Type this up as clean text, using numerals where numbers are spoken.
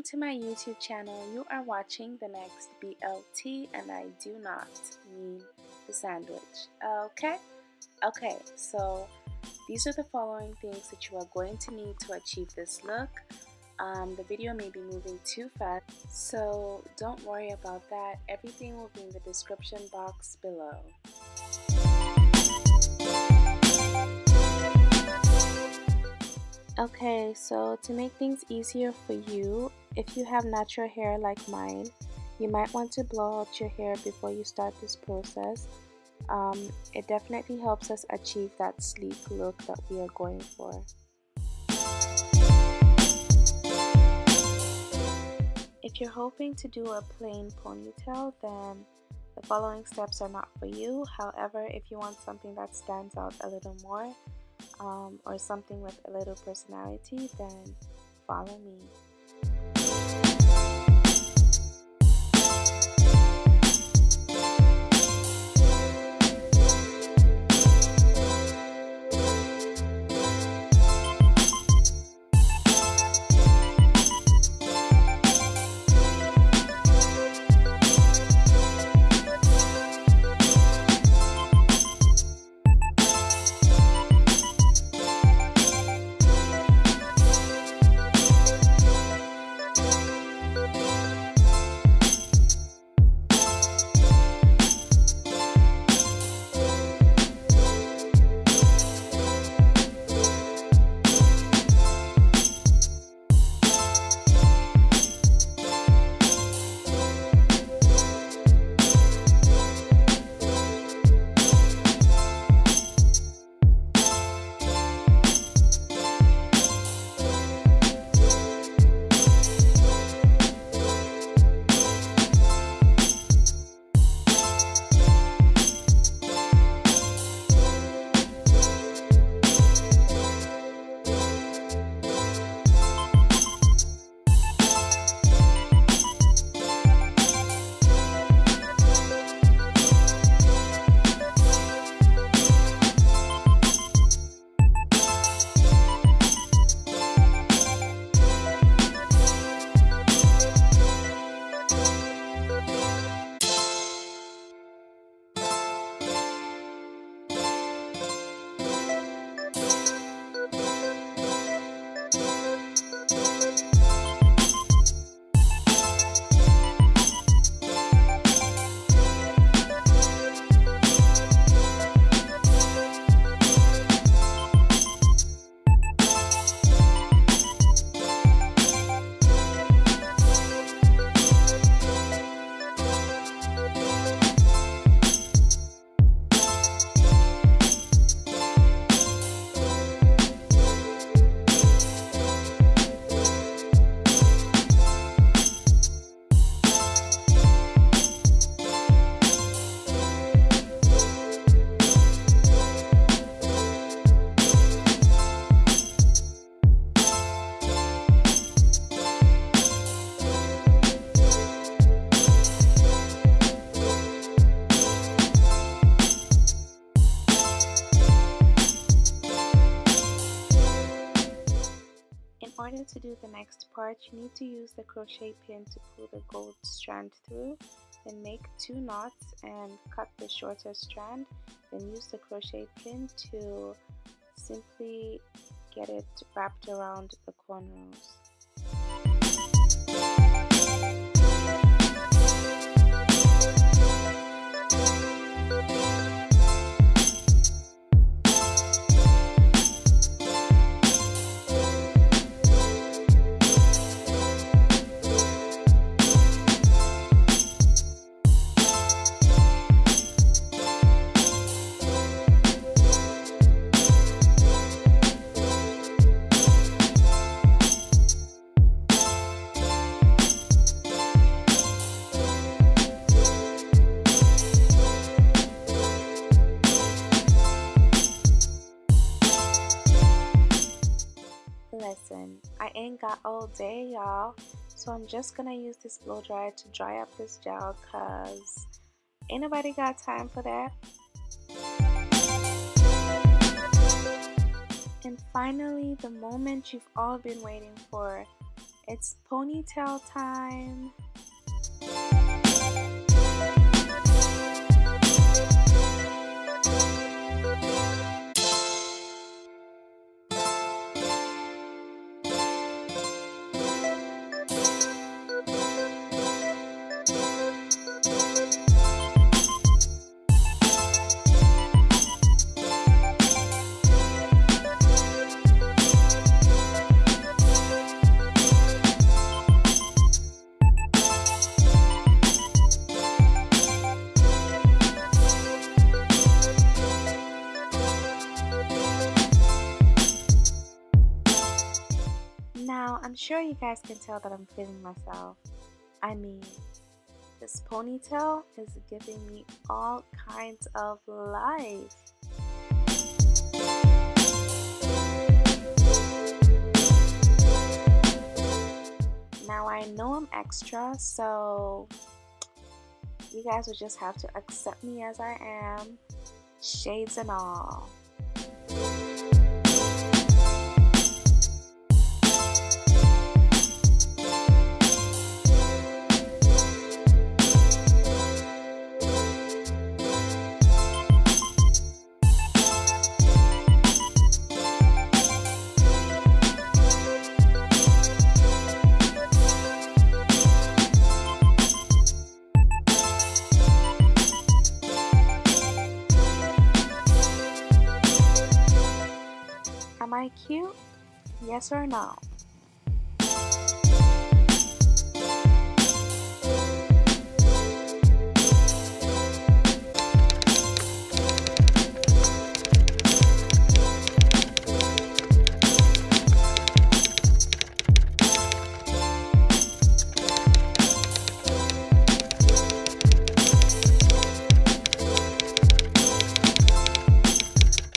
Welcome to my YouTube channel. You are watching the next BLT, and I do not mean the sandwich. Okay, so these are the following things that you are going to need to achieve this look. The video may be moving too fast, so don't worry about that. Everything will be in the description box below. Okay, so to make things easier for you, if you have natural hair like mine, you might want to blow out your hair before you start this process. It definitely helps us achieve that sleek look that we are going for. If you're hoping to do a plain ponytail, then the following steps are not for you. However, if you want something that stands out a little more, or something with a little personality, then follow me. In order to do the next part, you need to use the crochet pin to pull the gold strand through, then make 2 knots and cut the shorter strand, then use the crochet pin to simply get it wrapped around the cornrows. Listen, I ain't got all day, y'all, so I'm just gonna use this blow dryer to dry up this gel, cause ain't nobody got time for that. And finally, the moment you've all been waiting for, It's ponytail time. Now, I'm sure you guys can tell that I'm feeling myself. I mean, this ponytail is giving me all kinds of life. Now, I know I'm extra, so you guys will just have to accept me as I am, shades and all. Am I cute? Yes or no?